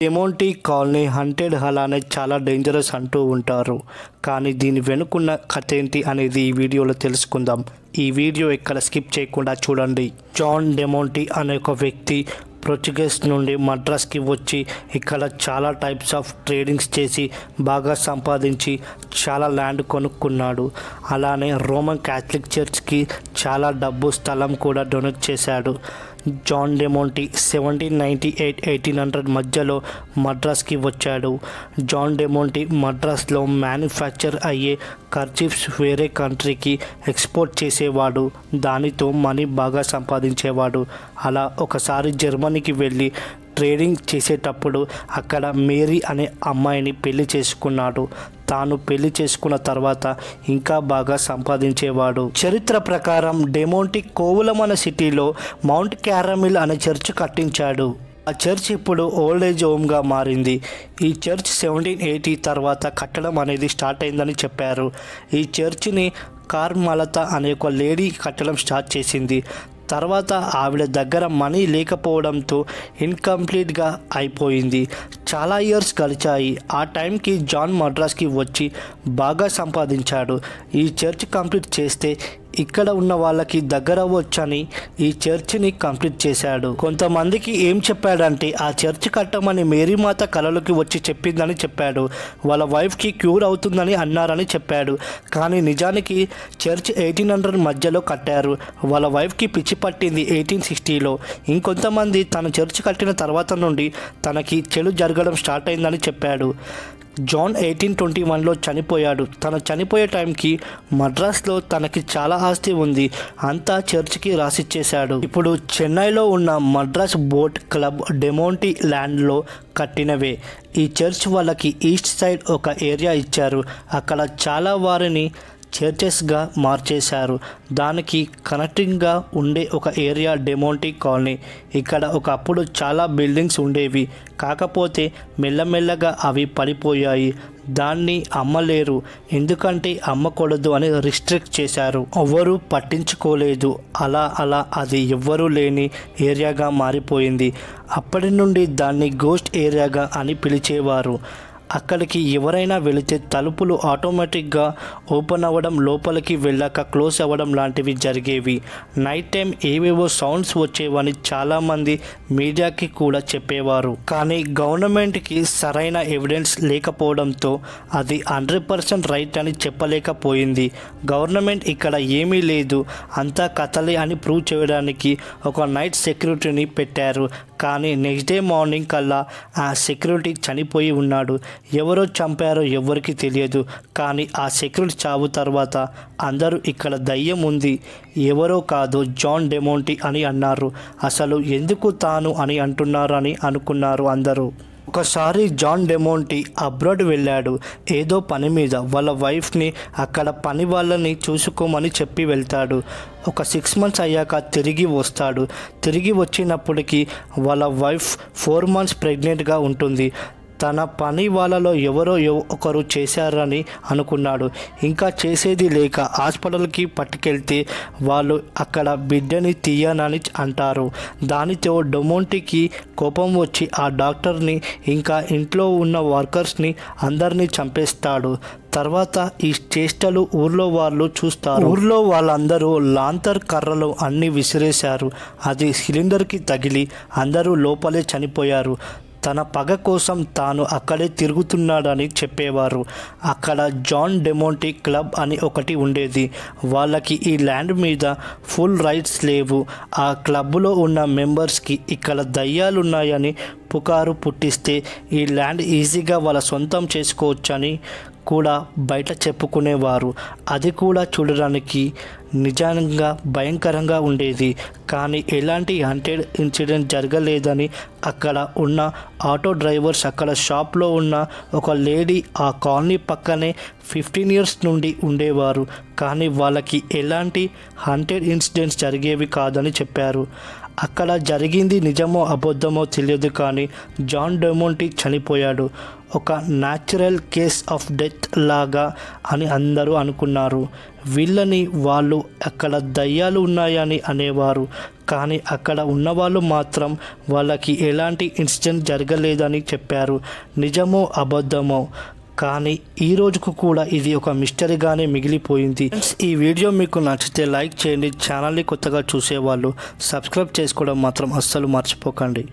డెమోంటీ colony haunted అలానే చాలా dangerous అంటూ ఉంటారు. కానీ దీని వెనుకున్న కథ ఏంటి అనేది ఈ వీడియోలో తెలుసుకుందాం. ఈ వీడియో ఎక్కడ స్కిప్ చేయకుండా చూడండి. జాన్ డెమోంటీ అనే ఒక వ్యక్తి పోర్చుగీస్ నుండి మద్రాస్కి వచ్చి ఇక్కడ చాలా టైప్స్ ఆఫ్ ట్రేడింగ్స్ చేసి బాగా సంపాదించి చాలా ల్యాండ్ కొనుక్కున్నాడు. అలానే రోమన్ క్యాథలిక్ చర్చ్కి చాలా డబ్బు స్థలం కూడా డొనేట్ చేశాడు. జాన్ డెమోంటీ 1798-1800 మధ్యలో మద్రాస్కి వచ్చాడు. జాన్ డెమోంటీ మద్రాస్లో మ్యానుఫ్యాక్చర్ అయ్యే కర్చీఫ్స్ వేరే కంట్రీకి ఎక్స్పోర్ట్ చేసేవాడు. దానితో మనీ బాగా సంపాదించేవాడు. అలా ఒకసారి జర్మనీకి వెళ్ళి ట్రేడింగ్ చేసేటప్పుడు అక్కడ మేరీ అనే అమ్మాయిని పెళ్లి చేసుకున్నాడు. తాను పెళ్లి చేసుకున్న తర్వాత ఇంకా బాగా సంపాదించేవాడు. చరిత్ర ప్రకారం డెమోంటీ కోవులమన సిటీలో మౌంట్ క్యారమిల్ అనే చర్చ్ కట్టించాడు. ఆ చర్చ్ ఇప్పుడు ఓల్డ్ ఏజ్ హోమ్గా మారింది. ఈ చర్చ్ 1780 తర్వాత కట్టడం అనేది స్టార్ట్ అయిందని చెప్పారు. ఈ చర్చిని కార్మలత అనే ఒక లేడీ కట్టడం స్టార్ట్ చేసింది. తర్వాత ఆవిడ దగ్గర మనీ లేకపోవడంతో ఇన్కంప్లీట్గా అయిపోయింది. చాలా ఇయర్స్ గడిచాయి. ఆ టైంకి జాన్ మద్రాస్కి వచ్చి బాగా సంపాదించాడు. ఈ చర్చ్ కంప్లీట్ చేస్తే ఇక్కడ ఉన్న వాళ్ళకి దగ్గర వచ్చని ఈ చర్చిని కంప్లీట్ చేశాడు. కొంతమందికి ఏం చెప్పాడంటే ఆ చర్చ్ కట్టమని మేరీమాత కలలోకి వచ్చి చెప్పిందని చెప్పాడు. వాళ్ళ వైఫ్కి క్యూర్ అవుతుందని అన్నారని చెప్పాడు. కానీ నిజానికి చర్చ్ 1800 మధ్యలో కట్టారు. వాళ్ళ వైఫ్కి పిచ్చి పట్టింది 1860లో. ఇంకొంతమంది తన చర్చ్ కట్టిన తర్వాత నుండి తనకి చెడు జరగడం స్టార్ట్ అయిందని చెప్పాడు. జాన్ 1821లో చనిపోయాడు. తను చనిపోయే టైంకి మద్రాస్లో తనకి చాలా ఆస్తి ఉంది. అంతా చర్చ్కి రాసిచ్చేశాడు. ఇప్పుడు చెన్నైలో ఉన్న మద్రాస్ బోట్ క్లబ్ డెమోంటీ ల్యాండ్లో కట్టినవే. ఈ చర్చ్ వాళ్ళకి ఈస్ట్ సైడ్ ఒక ఏరియా ఇచ్చారు. అక్కడ చాలా వారిని చర్చెస్గా మార్చేశారు. దానికి కనెక్టింగ్గా ఉండే ఒక ఏరియా డెమోంటీ కాలనీ. ఇక్కడ ఒకప్పుడు చాలా బిల్డింగ్స్ ఉండేవి. కాకపోతే మెల్లమెల్లగా అవి పడిపోయాయి. దాన్ని అమ్మలేరు, ఎందుకంటే అమ్మకూడదు అని రిస్ట్రిక్ట్ చేశారు. ఎవ్వరూ పట్టించుకోలేదు. అలా అది ఎవ్వరూ లేని ఏరియాగా మారిపోయింది. అప్పటి నుండి దాన్ని గోస్ట్ ఏరియాగా అని పిలిచేవారు. అక్కడికి ఎవరైనా వెళితే తలుపులు ఆటోమేటిక్గా ఓపెన్ అవ్వడం, లోపలికి వెళ్ళాక క్లోజ్ అవ్వడం లాంటివి జరిగేవి. నైట్ టైం ఏవేవో సౌండ్స్ వచ్చేవని చాలామంది మీడియాకి కూడా చెప్పేవారు. కానీ గవర్నమెంట్కి సరైన ఎవిడెన్స్ లేకపోవడంతో అది 100% రైట్ అని చెప్పలేకపోయింది. గవర్నమెంట్ ఇక్కడ ఏమీ లేదు, అంతా కథలే అని ప్రూవ్ చేయడానికి ఒక నైట్ సెక్యూరిటీని పెట్టారు. కానీ నెక్స్ట్ డే మార్నింగ్ కల్లా ఆ సెక్యూరిటీ చనిపోయి ఉన్నాడు. ఎవరో చంపారో ఎవరికి తెలియదు. కానీ ఆ సెక్యూరిటీ చావు తర్వాత అందరూ ఇక్కడ దయ్యం ఉంది, ఎవరో కాదు జాన్ డెమోంటీ అని అన్నారు. అసలు ఎందుకు తాను అని అంటున్నారని అనుకున్నారు అందరూ. ఒకసారి జాన్ డెమోంటీ అబ్రాడ్ వెళ్ళాడు ఏదో పని మీద. వాళ్ళ వైఫ్ని అక్కడ పని వాళ్ళని చూసుకోమని చెప్పి వెళ్తాడు. ఒక 6 months అయ్యాక తిరిగి వస్తాడు. తిరిగి వచ్చినప్పటికీ వాళ్ళ వైఫ్ 4 months ప్రెగ్నెంట్గా ఉంటుంది. తన పని వాళ్ళలో ఎవరో ఒకరు చేశారని అనుకున్నాడు. ఇంకా చేసేది లేక హాస్పిటల్కి పట్టుకెళ్తే వాళ్ళు అక్కడ బిడ్డని తీయనని అంటారు. దానితో డెమోంటీకి కోపం వచ్చి ఆ డాక్టర్ని ఇంకా ఇంట్లో ఉన్న వర్కర్స్ని అందరినీ చంపేస్తాడు. తర్వాత ఈ చేష్టలు ఊర్లో వాళ్ళు చూస్తారు. ఊర్లో వాళ్ళందరూ లాంతర్ కర్రలు అన్నీ విసిరేశారు. అది సిలిండర్కి తగిలి అందరూ లోపలే చనిపోయారు. తన పగ కోసం తాను అక్కడే తిరుగుతున్నాడని చెప్పేవారు. అక్కడ జాన్ డెమోంటీ క్లబ్ అని ఒకటి ఉండేది. వాళ్ళకి ఈ ల్యాండ్ మీద ఫుల్ రైట్స్ లేవు. ఆ క్లబ్లో ఉన్న మెంబర్స్కి ఇక్కడ దయ్యాలున్నాయని పుకారు పుట్టిస్తే ఈ ల్యాండ్ ఈజీగా వాళ్ళ సొంతం చేసుకోవచ్చని కూడా బయట చెప్పుకునేవారు. అది కూడా చూడడానికి నిజంగా భయంకరంగా ఉండేది. కానీ ఎలాంటి హంటెడ్ ఇన్సిడెంట్ జరగలేదని అక్కడ ఉన్న ఆటో డ్రైవర్స్, అక్కడ షాప్లో ఉన్న ఒక లేడీ ఆ కాలనీ పక్కనే 15 years నుండి ఉండేవారు. కానీ వాళ్ళకి ఎలాంటి హంటెడ్ ఇన్సిడెంట్స్ జరిగేవి కాదని చెప్పారు. అక్కడ జరిగింది నిజమో అబద్ధమో తెలియదు, కానీ జాన్ డెమోంటీ చనిపోయాడు. ఒక న్యాచురల్ కేస్ ఆఫ్ డెత్ లాగా అని అందరూ అనుకున్నారు. వీళ్ళని వాళ్ళు అక్కడ దయ్యాలు ఉన్నాయని అనేవారు, కానీ అక్కడ ఉన్నవాళ్ళు మాత్రం వాళ్ళకి ఎలాంటి ఇన్సిడెంట్ జరగలేదని చెప్పారు. నిజమో అబద్ధమో కానీ ఈ రోజుకు కూడా ఇది ఒక మిస్టరీగానే మిగిలిపోయింది. ఈ వీడియో మీకు నచ్చితే లైక్ చేయండి. ఛానల్ని కొత్తగా చూసేవాళ్ళు సబ్స్క్రైబ్ చేసుకోవడం మాత్రం అస్సలు మర్చిపోకండి.